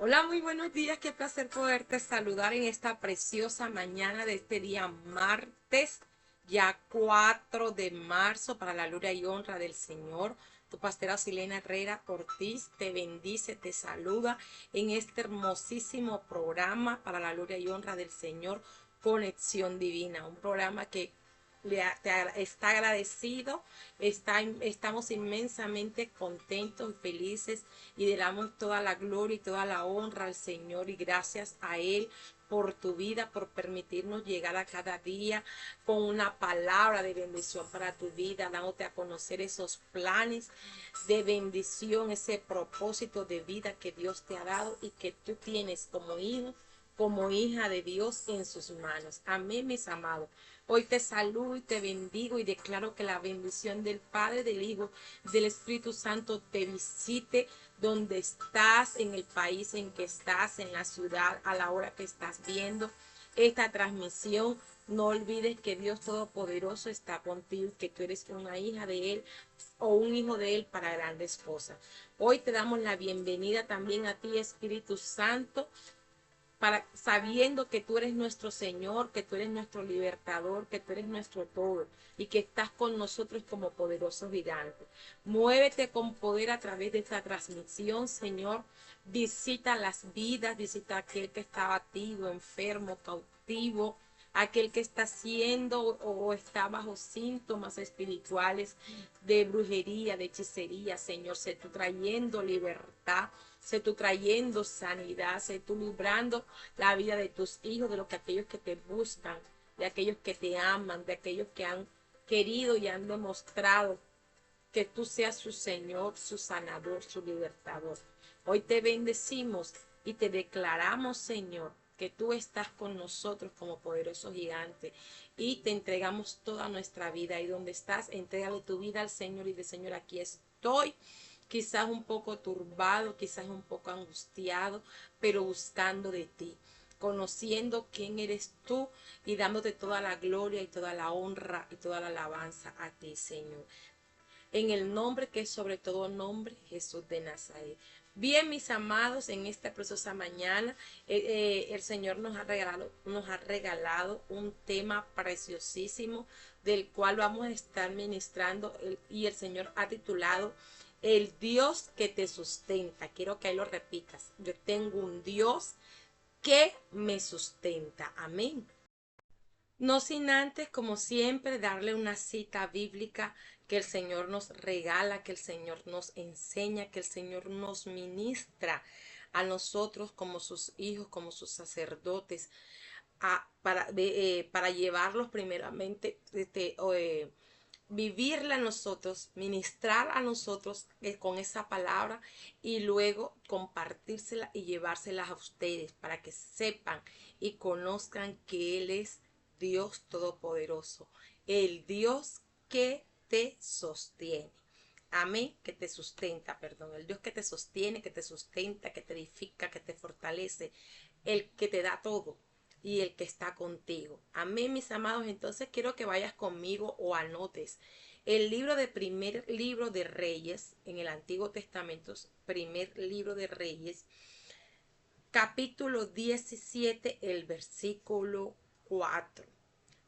Hola, muy buenos días. Qué placer poderte saludar en esta preciosa mañana de este día martes, ya 4 de marzo, para la gloria y honra del Señor. Tu pastora Silena Herrera Ortiz te bendice, te saluda en este hermosísimo programa para la gloria y honra del Señor, Conexión Divina, un programa que está agradecido, estamos inmensamente contentos y felices y le damos toda la gloria y toda la honra al Señor y gracias a Él por tu vida, por permitirnos llegar a cada día con una palabra de bendición para tu vida, dándote a conocer esos planes de bendición, ese propósito de vida que Dios te ha dado y que tú tienes como hijo, como hija de Dios en sus manos. Amén, mis amados. Hoy te saludo y te bendigo y declaro que la bendición del Padre, del Hijo, del Espíritu Santo te visite donde estás, en el país en que estás, en la ciudad, a la hora que estás viendo esta transmisión. No olvides que Dios Todopoderoso está contigo, que tú eres una hija de Él o un hijo de Él para grandes cosas. Hoy te damos la bienvenida también a ti, Espíritu Santo, sabiendo que tú eres nuestro Señor, que tú eres nuestro libertador, que tú eres nuestro todo y que estás con nosotros como poderoso gigante. Muévete con poder a través de esta transmisión, Señor. Visita las vidas, visita a aquel que está abatido, enfermo, cautivo, aquel que está haciendo o está bajo síntomas espirituales de brujería, de hechicería, Señor. Sé tú trayendo libertad, sé tú trayendo sanidad, sé tú librando la vida de tus hijos, de los que aquellos que te buscan, de aquellos que te aman, de aquellos que han querido y han demostrado que tú seas su Señor, su sanador, su libertador. Hoy te bendecimos y te declaramos, Señor, que tú estás con nosotros como poderoso gigante y te entregamos toda nuestra vida. Y donde estás, entrégale tu vida al Señor y de Señor, aquí estoy. Quizás un poco turbado, quizás un poco angustiado, pero buscando de ti, conociendo quién eres tú y dándote toda la gloria y toda la honra y toda la alabanza a ti, Señor, en el nombre que es sobre todo nombre, Jesús de Nazaret. Bien, mis amados, en esta preciosa mañana el Señor nos ha regalado un tema preciosísimo del cual vamos a estar ministrando y el Señor ha titulado El Dios que te sustenta. Quiero que ahí lo repitas. Yo tengo un Dios que me sustenta. Amén. No sin antes, como siempre, darle una cita bíblica que el Señor nos regala, que el Señor nos enseña, que el Señor nos ministra a nosotros como sus hijos, como sus sacerdotes, para llevarlos primeramente, vivirla a nosotros, ministrar a nosotros con esa palabra y luego compartírsela y llevárselas a ustedes para que sepan y conozcan que Él es Dios Todopoderoso, el Dios que te sostiene. Amén, que te sustenta, perdón, el Dios que te sostiene, que te sustenta, que te edifica, que te fortalece, el que te da todo y el que está contigo. Amén, mis amados. Entonces quiero que vayas conmigo o anotes el primer libro de Reyes en el Antiguo Testamento, primer libro de Reyes, capítulo 17, el versículo 4.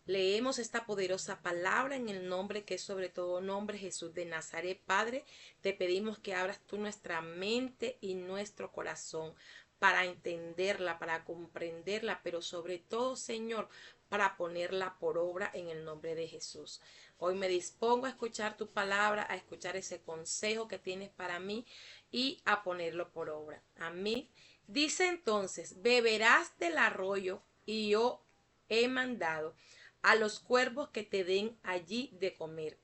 Leemos esta poderosa palabra en el nombre que es sobre todo nombre, Jesús de Nazaret. Padre, te pedimos que abras tú nuestra mente y nuestro corazón para entenderla, para comprenderla, pero sobre todo, Señor, para ponerla por obra en el nombre de Jesús. Hoy me dispongo a escuchar tu palabra, a escuchar ese consejo que tienes para mí y a ponerlo por obra. Amén. Dice entonces, beberás del arroyo y yo he mandado a los cuervos que te den allí de comer.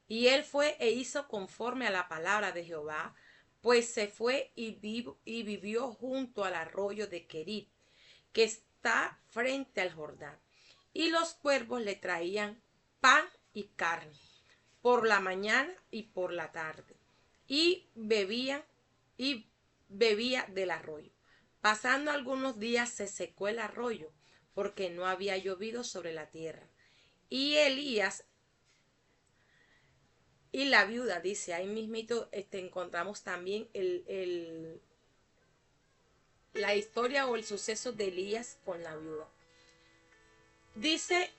Y él fue e hizo conforme a la palabra de Jehová, pues se fue y vivió junto al arroyo de Querit, que está frente al Jordán. Y los cuervos le traían pan y carne por la mañana y por la tarde. Y y bebía del arroyo. Pasando algunos días se secó el arroyo, porque no había llovido sobre la tierra. Y Elías y la viuda, dice, ahí mismito encontramos también la historia o el suceso de Elías con la viuda. Dice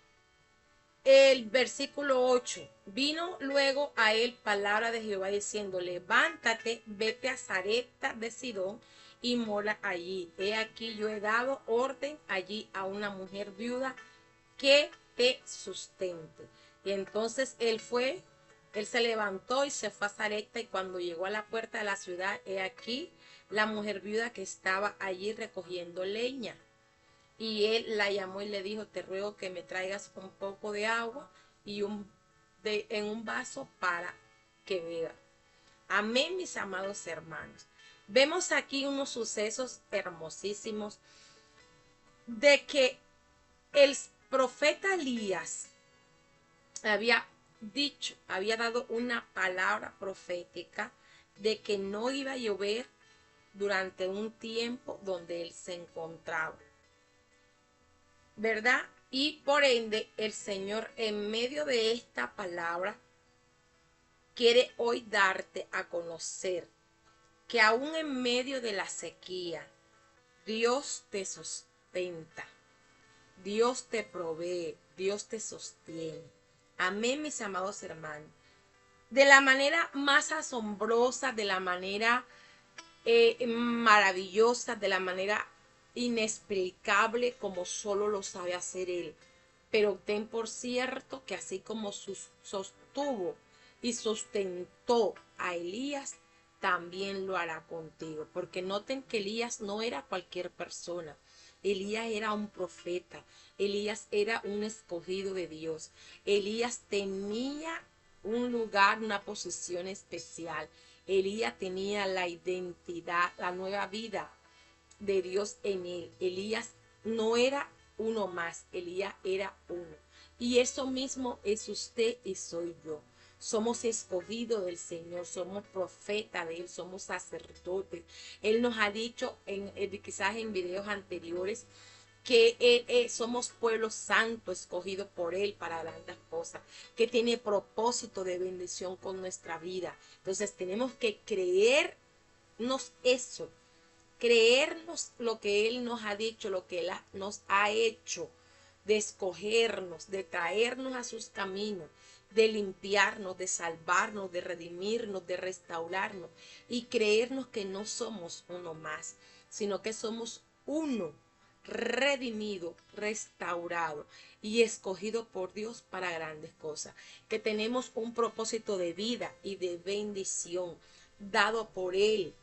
el versículo 8, vino luego a él palabra de Jehová diciendo, levántate, vete a Sarepta de Sidón y mora allí. He aquí yo he dado orden allí a una mujer viuda que te sustente. Y entonces él se levantó y se fue a Sarepta, y cuando llegó a la puerta de la ciudad, he aquí la mujer viuda que estaba allí recogiendo leña. Y él la llamó y le dijo, te ruego que me traigas un poco de agua y en un vaso para que beba. Amén, mis amados hermanos. Vemos aquí unos sucesos hermosísimos de que el profeta Elías había dado una palabra profética de que no iba a llover durante un tiempo donde él se encontraba, ¿verdad? Y por ende, el Señor, en medio de esta palabra, quiere hoy darte a conocer que aún en medio de la sequía, Dios te sustenta, Dios te provee, Dios te sostiene. Amén, mis amados hermanos. De la manera más asombrosa, de la manera maravillosa, de la manera inexplicable, como solo lo sabe hacer Él. Pero ten por cierto que así como sostuvo y sustentó a Elías, también lo hará contigo. Porque noten que Elías no era cualquier persona. Elías era un profeta. Elías era un escogido de Dios. Elías tenía un lugar, una posición especial. Elías tenía la identidad, la nueva vida de Dios en él. Elías no era uno más, Elías era uno. Y eso mismo es usted y soy yo. Somos escogidos del Señor, somos profetas de Él, somos sacerdotes. Él nos ha dicho, quizás en videos anteriores, que somos pueblo santo, escogido por Él para grandes cosas, que tiene propósito de bendición con nuestra vida. Entonces tenemos que creernos eso, creernos lo que Él nos ha dicho, lo que Él nos ha hecho, de escogernos, de traernos a sus caminos, de limpiarnos, de salvarnos, de redimirnos, de restaurarnos, y creernos que no somos uno más, sino que somos uno, redimido, restaurado y escogido por Dios para grandes cosas, que tenemos un propósito de vida y de bendición dado por Él,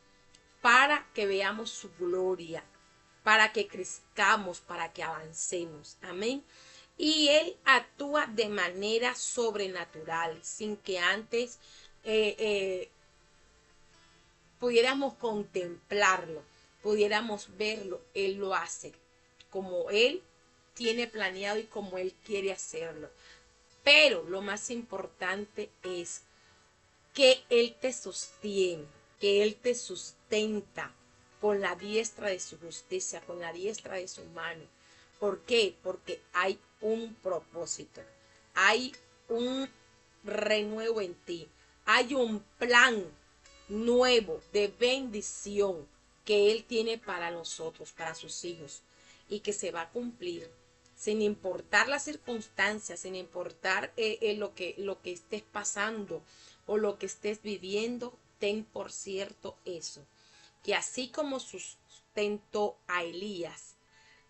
para que veamos su gloria, para que crezcamos, para que avancemos. Amén. Y Él actúa de manera sobrenatural, sin que antes pudiéramos contemplarlo, pudiéramos verlo. Él lo hace como Él tiene planeado y como Él quiere hacerlo. Pero lo más importante es que Él te sostiene, que Él te sustenta con la diestra de su justicia, con la diestra de su mano. ¿Por qué? Porque hay un propósito, hay un renuevo en ti, hay un plan nuevo de bendición que Él tiene para nosotros, para sus hijos, y que se va a cumplir sin importar las circunstancias, sin importar lo que estés pasando o lo que estés viviendo. Ten por cierto eso, que así como sustentó a Elías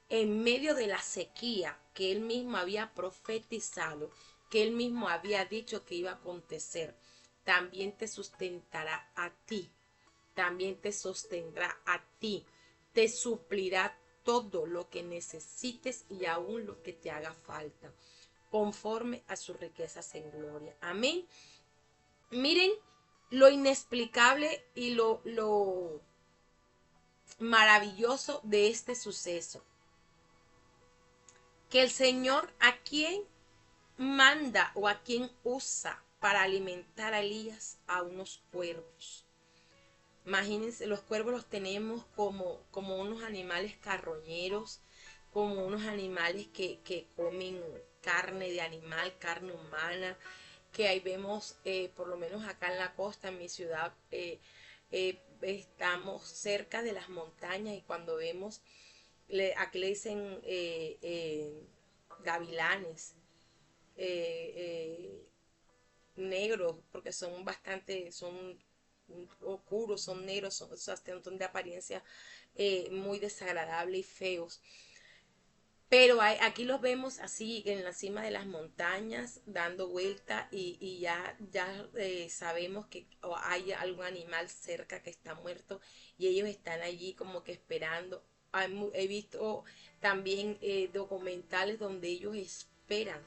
en medio de la sequía que él mismo había profetizado, que él mismo había dicho que iba a acontecer, también te sustentará a ti, también te sostendrá a ti, te suplirá todo lo que necesites y aún lo que te haga falta, conforme a sus riquezas en gloria. Amén. Miren lo inexplicable y lo maravilloso de este suceso. Que el Señor, a quien manda o a quien usa para alimentar a Elías, a unos cuervos. Imagínense, los cuervos los tenemos como unos animales carroñeros, como unos animales que comen carne de animal, carne humana, que ahí vemos, por lo menos acá en la costa, en mi ciudad, estamos cerca de las montañas y cuando vemos, aquí le dicen gavilanes, eh, negros, porque son bastante, son oscuros, son negros, son de apariencia muy desagradable y feos. Pero aquí los vemos así en la cima de las montañas, dando vuelta y ya sabemos que hay algún animal cerca que está muerto y ellos están allí como que esperando. He visto también documentales donde ellos esperan.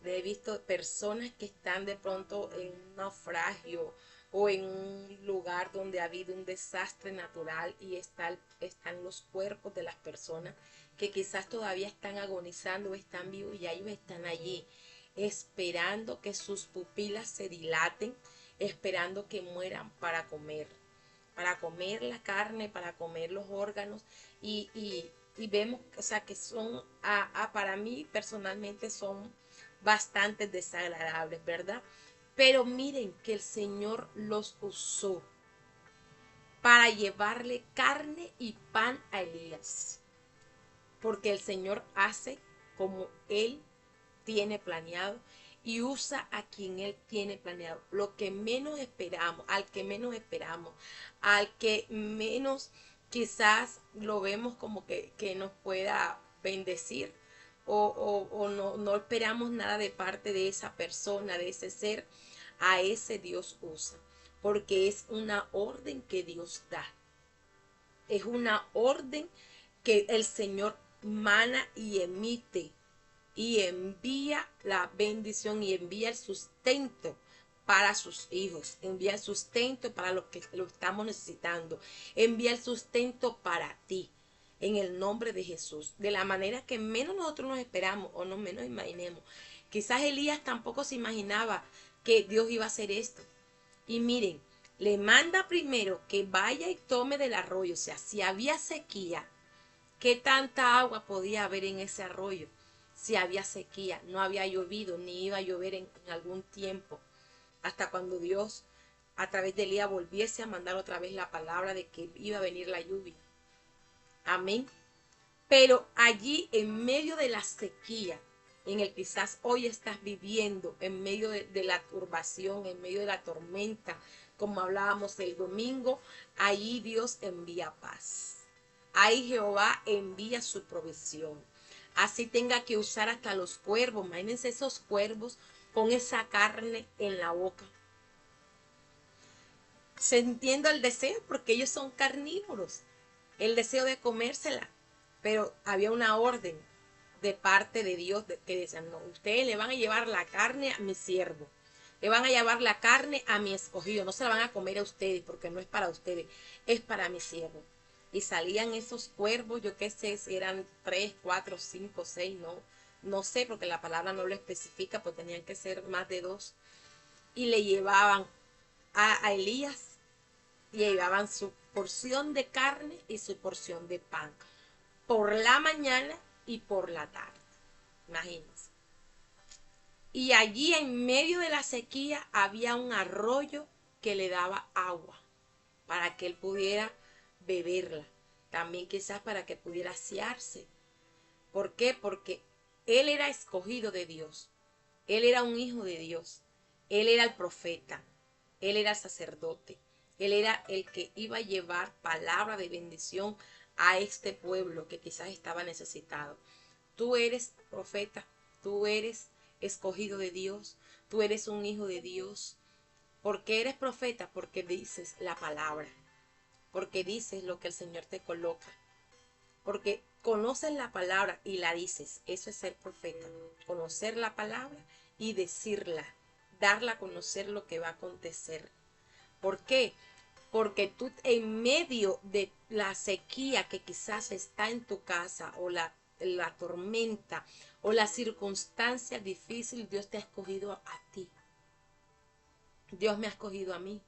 He visto personas que están de pronto en un naufragio o en un lugar donde ha habido un desastre natural y están los cuerpos de las personas que quizás todavía están agonizando o están vivos y ellos están allí esperando que sus pupilas se dilaten, esperando que mueran para comer la carne, para comer los órganos y vemos, o sea, que son, para mí personalmente son bastante desagradables, ¿verdad? Pero miren que el Señor los usó para llevarle carne y pan a Elías. Porque el Señor hace como Él tiene planeado y usa a quien Él tiene planeado. Lo que menos esperamos, al que menos quizás lo vemos como que nos pueda bendecir o no esperamos nada de parte de esa persona, de ese ser, a ese Dios usa. Porque es una orden que Dios da. Es una orden que el Señor mana y emite y envía la bendición y envía el sustento para sus hijos, envía el sustento para los que lo estamos necesitando, envía el sustento para ti en el nombre de Jesús, de la manera que menos nosotros nos esperamos o no menos imaginemos. Quizás Elías tampoco se imaginaba que Dios iba a hacer esto. Y miren, le manda primero que vaya y tome del arroyo, o sea, si había sequía, ¿qué tanta agua podía haber en ese arroyo? Si había sequía, no había llovido, ni iba a llover en algún tiempo, hasta cuando Dios a través de Elías volviese a mandar otra vez la palabra de que iba a venir la lluvia. Amén. Pero allí en medio de la sequía, en el quizás hoy estás viviendo, en medio de la turbación, en medio de la tormenta, como hablábamos el domingo, ahí Dios envía paz. Ahí Jehová envía su provisión. Así tenga que usar hasta los cuervos. Imagínense esos cuervos con esa carne en la boca. Se entiende el deseo porque ellos son carnívoros. El deseo de comérsela. Pero había una orden de parte de Dios que decían, no, ustedes le van a llevar la carne a mi siervo. Le van a llevar la carne a mi escogido. No se la van a comer a ustedes porque no es para ustedes. Es para mi siervo. Y salían esos cuervos, yo qué sé, si eran 3, 4, 5, 6, no sé, porque la palabra no lo especifica, pues tenían que ser más de 2. Y le llevaban a Elías, llevaban su porción de carne y su porción de pan, por la mañana y por la tarde. Imagínense. Y allí en medio de la sequía había un arroyo que le daba agua para que él pudiera beberla. También quizás para que pudiera asearse. ¿Por qué? Porque él era escogido de Dios. Él era un hijo de Dios. Él era el profeta. Él era el sacerdote. Él era el que iba a llevar palabra de bendición a este pueblo que quizás estaba necesitado. Tú eres profeta. Tú eres escogido de Dios. Tú eres un hijo de Dios. ¿Por qué eres profeta? Porque dices la palabra. Porque dices lo que el Señor te coloca. Porque conoces la palabra y la dices. Eso es ser profeta. Conocer la palabra y decirla. Darla a conocer lo que va a acontecer. ¿Por qué? Porque tú en medio de la sequía que quizás está en tu casa o la tormenta o la circunstancia difícil, Dios te ha escogido a ti. Dios me ha escogido a mí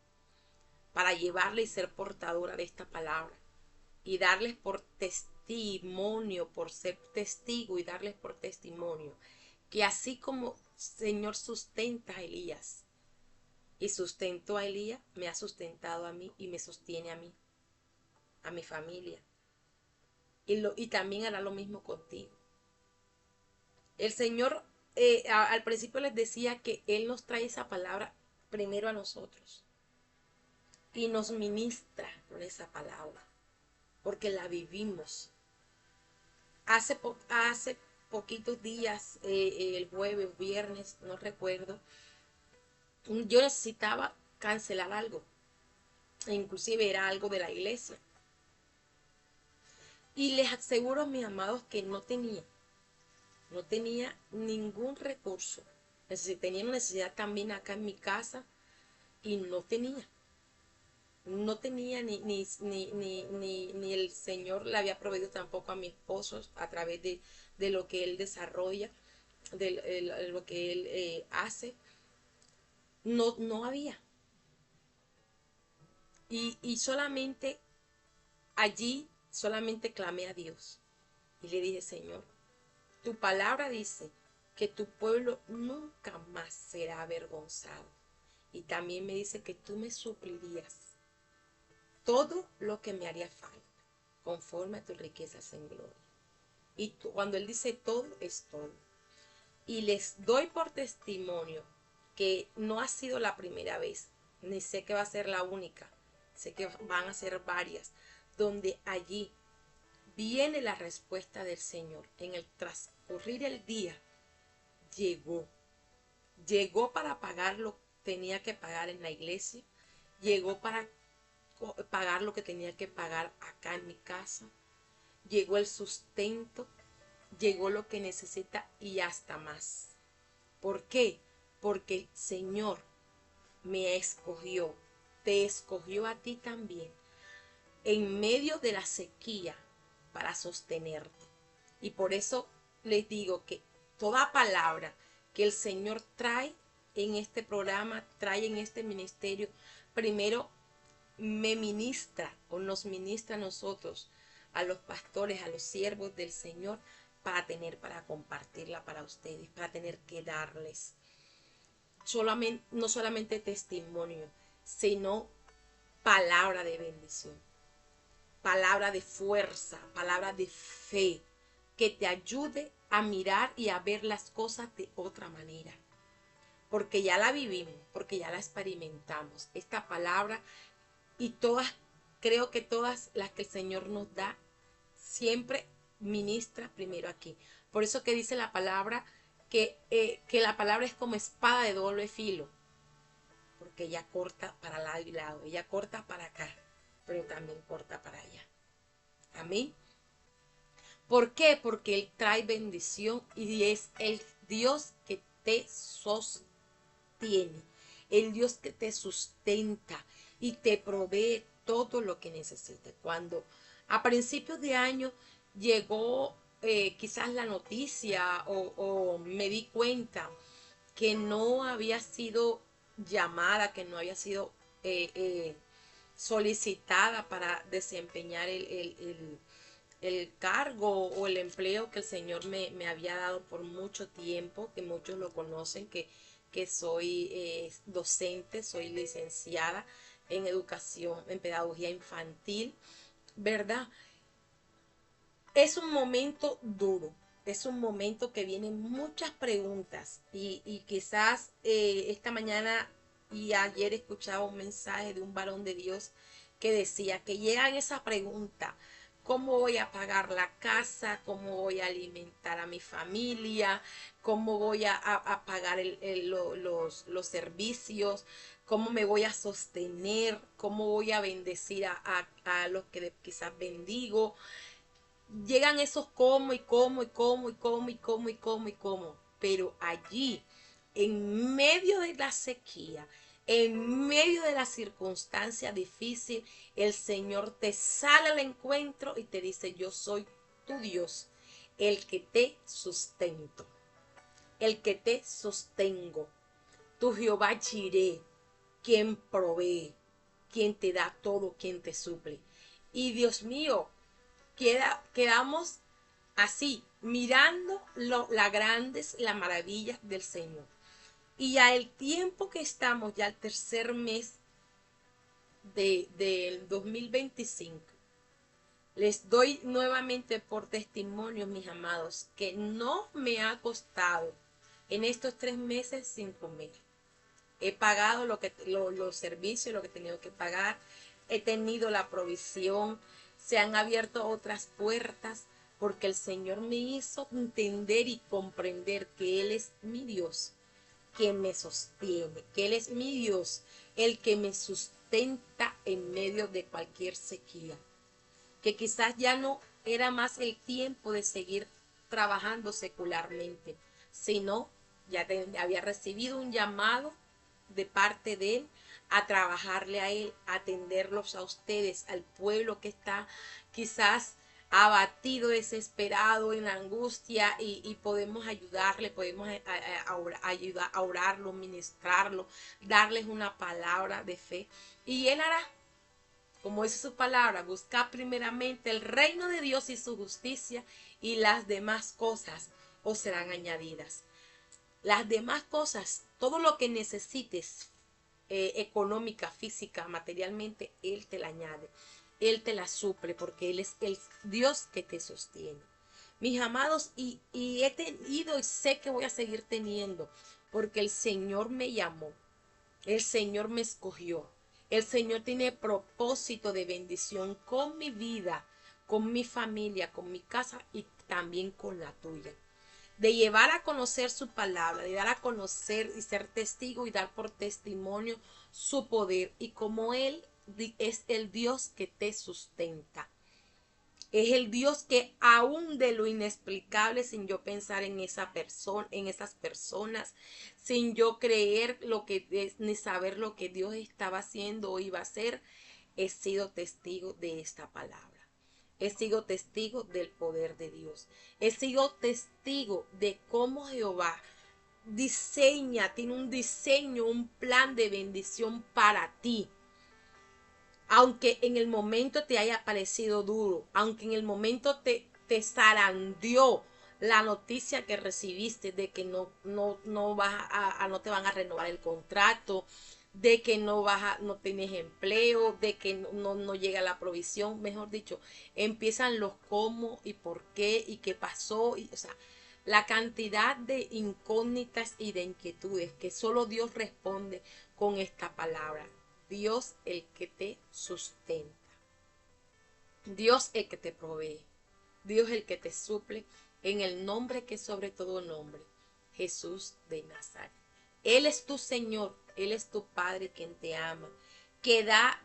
para llevarle y ser portadora de esta palabra y darles por testimonio, por ser testigo y darles por testimonio que así como Señor sustenta a Elías, y sustentó a Elías, me ha sustentado a mí y me sostiene a mí, a mi familia. Y también hará lo mismo contigo. El Señor al principio les decía que Él nos trae esa palabra primero a nosotros y nos ministra con esa palabra, porque la vivimos. Hace poquitos días, el jueves o viernes, no recuerdo, yo necesitaba cancelar algo, e inclusive era algo de la iglesia. Y les aseguro a mis amados que no tenía ningún recurso. Tenía una necesidad también acá en mi casa y no tenía ni el Señor le había proveído tampoco a mi esposo a través de lo que él desarrolla, de lo que él hace. No había. Y solamente allí, solamente clamé a Dios y le dije, Señor, tu palabra dice que tu pueblo nunca más será avergonzado. Y también me dice que tú me suplirías todo lo que me haría falta, conforme a tus riquezas en gloria. Y cuando Él dice todo, es todo. Y les doy por testimonio que no ha sido la primera vez, ni sé que va a ser la única, sé que van a ser varias, donde allí viene la respuesta del Señor. En el transcurrir el día, llegó para pagar lo que tenía que pagar en la iglesia, llegó para pagar lo que tenía que pagar acá en mi casa, llegó el sustento, llegó lo que necesita y hasta más. ¿Por qué? Porque el Señor me escogió, te escogió a ti también, en medio de la sequía para sostenerte. Y por eso les digo que toda palabra que el Señor trae en este programa, trae en este ministerio, primero me ministra o nos ministra a nosotros, a los pastores, a los siervos del Señor, para compartirla para ustedes, para tener que darles no solamente testimonio, sino palabra de bendición, palabra de fuerza, palabra de fe, que te ayude a mirar y a ver las cosas de otra manera. Porque ya la vivimos, porque ya la experimentamos. Esta palabra y todas, creo que todas las que el Señor nos da, siempre ministra primero aquí. Por eso que dice la palabra que la palabra es como espada de doble filo, porque ella corta para lado y lado, ella corta para acá, pero también corta para allá. Amén. ¿Por qué? Porque Él trae bendición y es el Dios que te sostiene, el Dios que te sustenta y te provee todo lo que necesites. Cuando a principios de año llegó quizás la noticia o me di cuenta que no había sido llamada, que no había sido solicitada para desempeñar el cargo o el empleo que el Señor me había dado por mucho tiempo, que muchos lo conocen, que soy docente, soy licenciada en educación, en pedagogía infantil, ¿verdad? Es un momento duro, es un momento que vienen muchas preguntas y quizás esta mañana y ayer escuchaba un mensaje de un varón de Dios que decía que llegan esa pregunta: ¿cómo voy a pagar la casa? ¿Cómo voy a alimentar a mi familia? ¿Cómo voy a pagar los servicios? ¿Cómo me voy a sostener? ¿Cómo voy a bendecir a los que quizás bendigo? Llegan esos cómo y cómo y cómo y cómo y cómo y cómo y cómo. Pero allí, en medio de la sequía, en medio de la circunstancia difícil, el Señor te sale al encuentro y te dice: yo soy tu Dios, el que te sustento, el que te sostengo, tu Jehová Jireh, quien provee, quien te da todo, quien te suple. Y Dios mío, quedamos así, mirando las grandes, las maravillas del Señor. Y al tiempo que estamos, ya al tercer mes del 2025, les doy nuevamente por testimonio, mis amados, que no me ha costado en estos 3 meses sin comer. He pagado los servicios, lo que he tenido que pagar. He tenido la provisión. Se han abierto otras puertas porque el Señor me hizo entender y comprender que Él es mi Dios, que me sostiene, que Él es mi Dios, el que me sustenta en medio de cualquier sequía. Que quizás ya no era más el tiempo de seguir trabajando secularmente, sino ya había recibido un llamado de parte de Él a trabajarle a Él, a atenderlos a ustedes, al pueblo que está quizás abatido, desesperado, en angustia, y podemos ayudarle, podemos ayudar a orarlo, ministrarlo, darles una palabra de fe, y Él hará. Como dice su palabra, buscar primeramente el reino de Dios y su justicia, y las demás cosas os serán añadidas. Las demás cosas, todo lo que necesites, económica, física, materialmente, Él te la añade. Él te la suple porque Él es el Dios que te sostiene. Mis amados, y he tenido y sé que voy a seguir teniendo, porque el Señor me llamó, el Señor me escogió. El Señor tiene propósito de bendición con mi vida, con mi familia, con mi casa y también con la tuya. De llevar a conocer su palabra, de dar a conocer y ser testigo y dar por testimonio su poder, y como Él es el Dios que te sustenta. Es el Dios que aún de lo inexplicable, sin yo pensar en esa persona, en esas personas, sin yo creer lo que es, ni saber lo que Dios estaba haciendo o iba a hacer, he sido testigo de esta palabra. He sido testigo del poder de Dios. He sido testigo de cómo Jehová tiene un diseño, un plan de bendición para ti. Aunque en el momento te haya parecido duro, aunque en el momento te zarandeó la noticia que recibiste de que no te van a renovar el contrato, de que no tienes empleo, de que no llega la provisión, mejor dicho, empiezan los cómo y por qué y qué pasó, o sea, la cantidad de incógnitas y de inquietudes que solo Dios responde con esta palabra. Dios el que te sustenta. Dios el que te provee. Dios el que te suple en el nombre que sobre todo nombre. Jesús de Nazaret. Él es tu Señor. Él es tu Padre quien te ama. Que da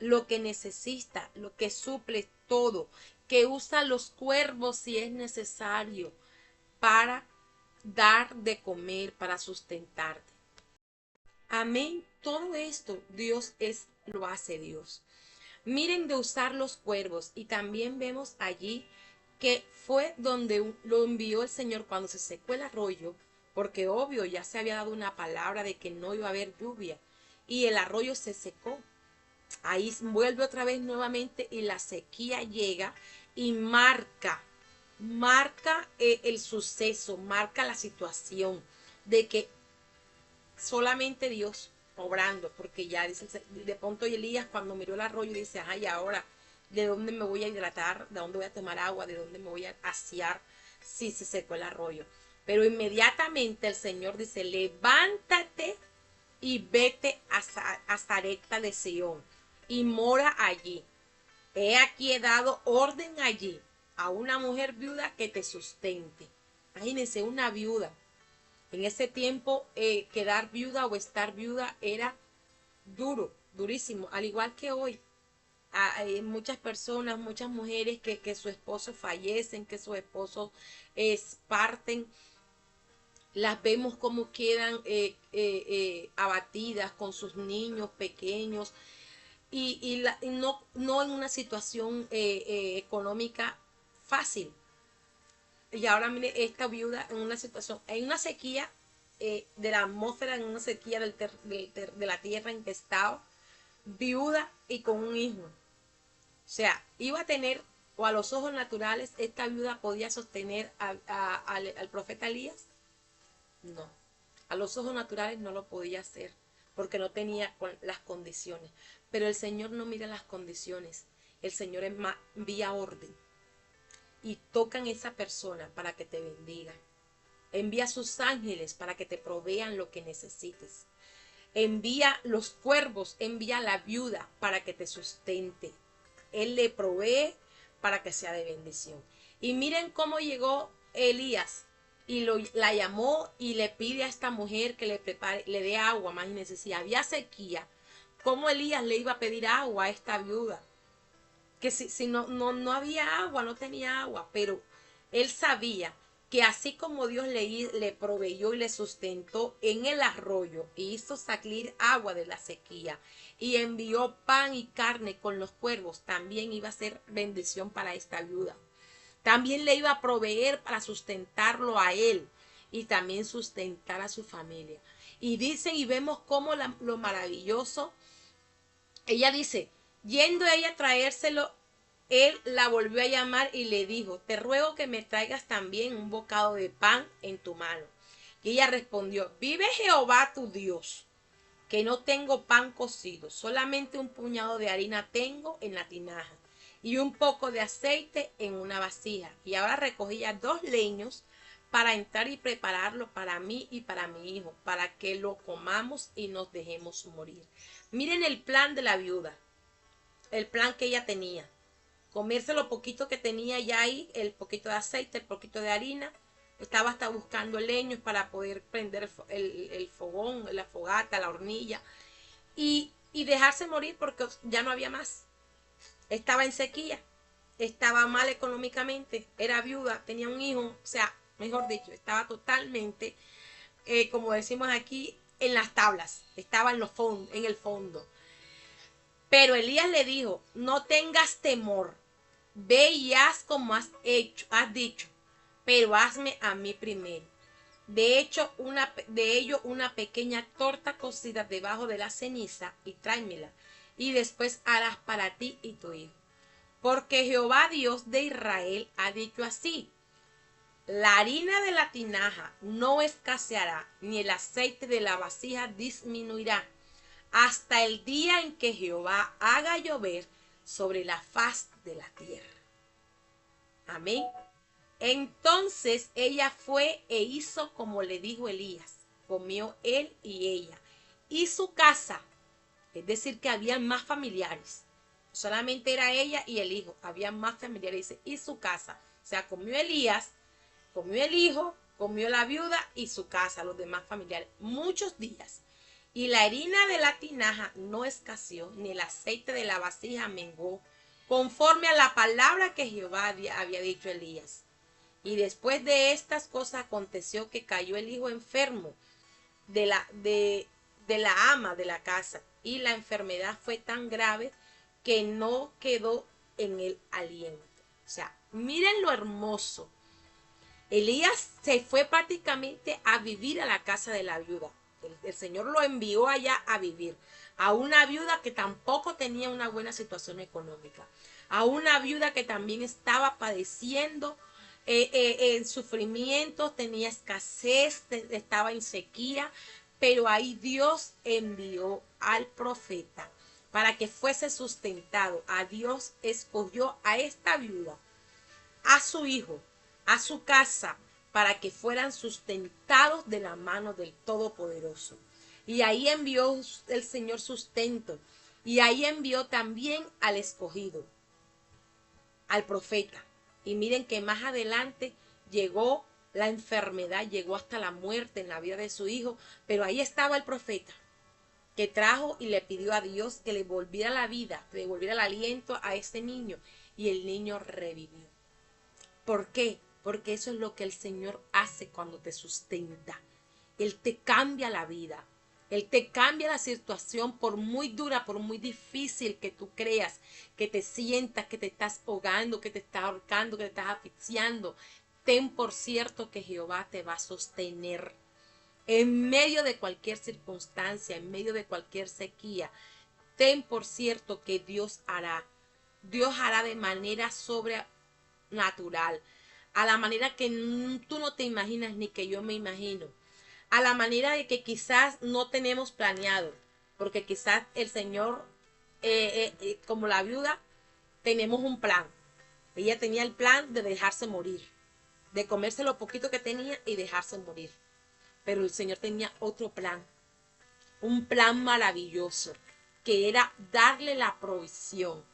lo que necesita, lo que suple todo. Que usa los cuervos si es necesario para dar de comer, para sustentarte. Amén. Todo esto lo hace Dios. Miren de usar los cuervos, y también vemos allí que fue donde lo envió el Señor cuando se secó el arroyo, porque obvio ya se había dado una palabra de que no iba a haber lluvia y el arroyo se secó. Ahí vuelve otra vez nuevamente y la sequía llega y marca el suceso, marca la situación de que solamente Dios obrando, porque ya dice, de pronto Elías cuando miró el arroyo dice, ay, ahora, ¿de dónde me voy a hidratar? ¿De dónde voy a tomar agua? ¿De dónde me voy a asear si se secó el arroyo? Pero inmediatamente el Señor dice, levántate y vete a Sarepta de Sión y mora allí. He aquí he dado orden allí a una mujer viuda que te sustente. Imagínense, una viuda. En ese tiempo, quedar viuda o estar viuda era duro, durísimo, al igual que hoy. Hay muchas personas, muchas mujeres que su esposo fallecen, que sus esposos parten, las vemos como quedan abatidas con sus niños pequeños y no en una situación económica fácil. Y ahora mire esta viuda en una situación, en una sequía de la atmósfera, en una sequía de la tierra en que estaba, viuda y con un hijo. O sea, iba a tener, o a los ojos naturales, esta viuda podía sostener al profeta Elías. No. A los ojos naturales no lo podía hacer porque no tenía las condiciones. Pero el Señor no mira las condiciones. El Señor envía orden y tocan a esa persona para que te bendiga. Envía a sus ángeles para que te provean lo que necesites. Envía los cuervos, envía a la viuda para que te sustente. Él le provee para que sea de bendición. Y miren cómo llegó Elías y la llamó y le pide a esta mujer que le prepare, le dé agua. Imagínense, si había sequía, ¿cómo Elías le iba a pedir agua a esta viuda? Que si no había agua, no tenía agua, pero él sabía que así como Dios le proveyó y le sustentó en el arroyo y hizo salir agua de la sequía y envió pan y carne con los cuervos, también iba a ser bendición para esta viuda. También le iba a proveer para sustentarlo a él y también sustentar a su familia. Y dicen y vemos cómo lo maravilloso. Ella dice, yendo ella a traérselo, él la volvió a llamar y le dijo, te ruego que me traigas también un bocado de pan en tu mano. Y ella respondió, vive Jehová tu Dios, que no tengo pan cocido, solamente un puñado de harina tengo en la tinaja y un poco de aceite en una vasija. Y ahora recogía 2 leños para entrar y prepararlo para mí y para mi hijo, para que lo comamos y nos dejemos morir. Miren el plan de la viuda, el plan que ella tenía. Comerse lo poquito que tenía ya ahí, el poquito de aceite, el poquito de harina. Estaba hasta buscando leños para poder prender el fogón, la fogata, la hornilla. Y dejarse morir porque ya no había más. Estaba en sequía, estaba mal económicamente, era viuda, tenía un hijo, o sea, mejor dicho, estaba totalmente, como decimos aquí, en las tablas, estaba en el fondo. Pero Elías le dijo, no tengas temor, ve y haz como has dicho, pero hazme a mí primero. De ello una pequeña torta cocida debajo de la ceniza y tráemela, y después harás para ti y tu hijo. Porque Jehová Dios de Israel ha dicho así, la harina de la tinaja no escaseará, ni el aceite de la vasija disminuirá, hasta el día en que Jehová haga llover sobre la faz de la tierra. Amén. Entonces ella fue e hizo como le dijo Elías. Comió él y ella. Y su casa, es decir, que habían más familiares. Solamente era ella y el hijo. Había más familiares. Dice, y su casa. O sea, comió Elías, comió el hijo, comió la viuda y su casa, los demás familiares. Muchos días. Y la harina de la tinaja no escaseó, ni el aceite de la vasija menguó, conforme a la palabra que Jehová había dicho a Elías. Y después de estas cosas aconteció que cayó el hijo enfermo de la ama de la casa, y la enfermedad fue tan grave que no quedó en el aliento. O sea, miren lo hermoso. Elías se fue prácticamente a vivir a la casa de la viuda. El Señor lo envió allá a vivir, a una viuda que tampoco tenía una buena situación económica, a una viuda que también estaba padeciendo sufrimientos, tenía escasez, estaba en sequía, pero ahí Dios envió al profeta para que fuese sustentado. A Dios escogió a esta viuda, a su hijo, a su casa, para que fueran sustentados de la mano del Todopoderoso. Y ahí envió el Señor sustento. Y ahí envió también al escogido, al profeta. Y miren que más adelante llegó la enfermedad, llegó hasta la muerte en la vida de su hijo. Pero ahí estaba el profeta, que trajo y le pidió a Dios que le volviera la vida, que le volviera el aliento a ese niño. Y el niño revivió. ¿Por qué? Porque eso es lo que el Señor hace cuando te sustenta. Él te cambia la vida. Él te cambia la situación, por muy dura, por muy difícil que tú creas, que te sientas, que te estás ahogando, que te estás ahorcando, que te estás asfixiando. Ten por cierto que Jehová te va a sostener. En medio de cualquier circunstancia, en medio de cualquier sequía, ten por cierto que Dios hará. Dios hará de manera sobrenatural, a la manera que tú no te imaginas ni que yo me imagino. a la manera de que quizás no tenemos planeado, porque quizás el Señor, como la viuda, tenemos un plan. Ella tenía el plan de dejarse morir, de comerse lo poquito que tenía y dejarse morir. Pero el Señor tenía otro plan, un plan maravilloso, que era darle la provisión.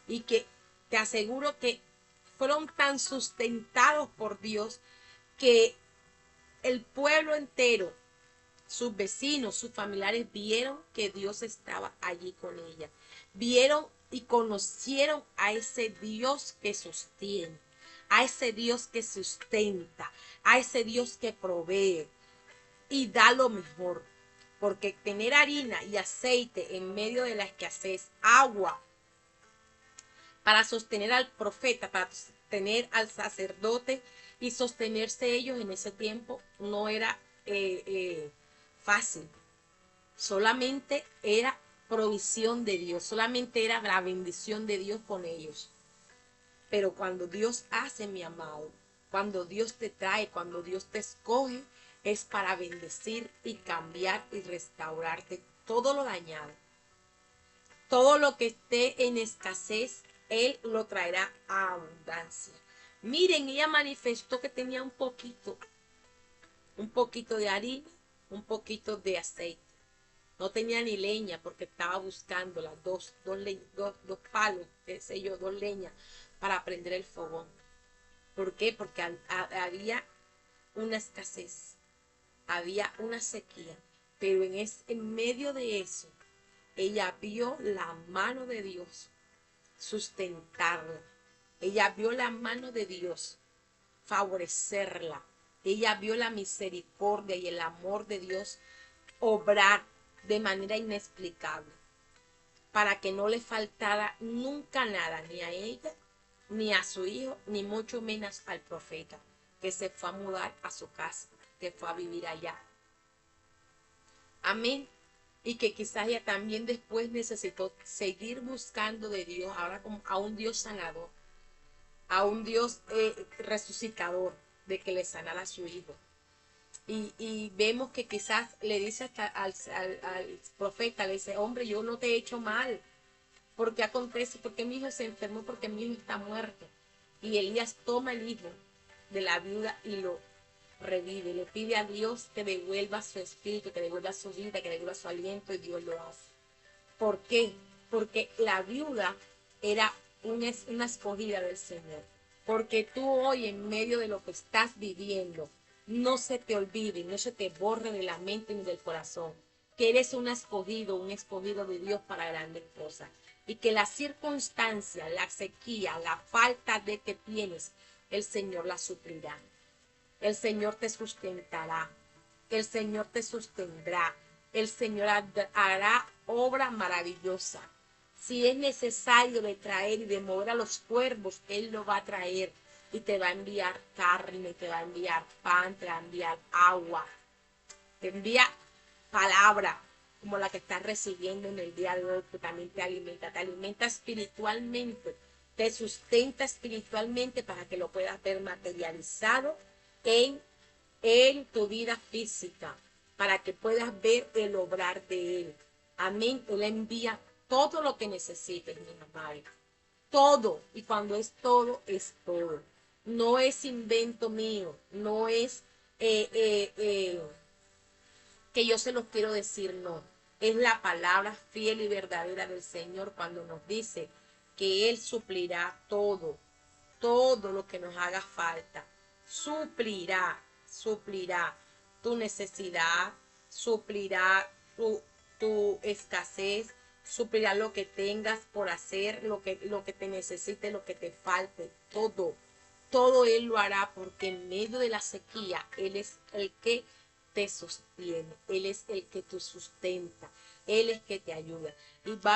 Y que te aseguro que fueron tan sustentados por Dios que el pueblo entero, sus vecinos, sus familiares, vieron que Dios estaba allí con ella. Vieron y conocieron a ese Dios que sostiene, a ese Dios que sustenta, a ese Dios que provee y da lo mejor. Porque tener harina y aceite en medio de la escasez, agua para sostener al profeta, para sostener al sacerdote y sostenerse ellos en ese tiempo, no era fácil. Solamente era provisión de Dios, solamente era la bendición de Dios con ellos. Pero cuando Dios hace, mi amado, cuando Dios te trae, cuando Dios te escoge, es para bendecir y cambiar y restaurarte todo lo dañado. Todo lo que esté en escasez, Él lo traerá a abundancia. Miren, ella manifestó que tenía un poquito de harina, un poquito de aceite. No tenía ni leña porque estaba buscando las dos palos, qué sé yo, 2 leñas para prender el fogón. ¿Por qué? Porque había una escasez, había una sequía. Pero en medio de eso, ella vio la mano de Dios sustentarla. Ella vio la mano de Dios favorecerla. Ella vio la misericordia y el amor de Dios obrar de manera inexplicable para que no le faltara nunca nada, ni a ella, ni a su hijo, ni mucho menos al profeta, que se fue a mudar a su casa, que fue a vivir allá. Amén. Y que quizás ella también después necesitó seguir buscando de Dios, ahora como a un Dios sanador, a un Dios resucitador, de que le sanara a su hijo. Y vemos que quizás le dice hasta al profeta, le dice, hombre, yo no te he hecho mal. ¿Por qué acontece? Porque mi hijo se enfermó, porque mi hijo está muerto. Y Elías toma el hijo de la viuda y lo revive. Le pide a Dios que devuelva su espíritu, que devuelva su vida, que devuelva su aliento, y Dios lo hace. ¿Por qué? Porque la viuda era una escogida del Señor. Porque tú hoy, en medio de lo que estás viviendo, no se te olvide, no se te borre de la mente ni del corazón, que eres un escogido de Dios para grandes cosas. Y que la circunstancia, la sequía, la falta de que tienes, el Señor la suplirá. El Señor te sustentará. El Señor te sostendrá. El Señor hará obra maravillosa. Si es necesario de traer y de mover a los cuervos, Él lo va a traer. Y te va a enviar carne, te va a enviar pan, te va a enviar agua. Te envía palabra como la que estás recibiendo en el día de hoy, que también te alimenta espiritualmente, te sustenta espiritualmente para que lo puedas ver materializado en tu vida física, para que puedas ver el obrar de Él. Amén. Él envía todo lo que necesites, mi amado. Todo. Y cuando es todo, es todo. No es invento mío. No es que yo se los quiero decir, no. Es la palabra fiel y verdadera del Señor cuando nos dice que Él suplirá todo lo que nos haga falta. Suplirá tu necesidad, suplirá tu escasez, suplirá lo que tengas por hacer, lo que te necesite, lo que te falte, todo Él lo hará, porque en medio de la sequía Él es el que te sostiene, Él es el que te sustenta, Él es el que te ayuda. Y va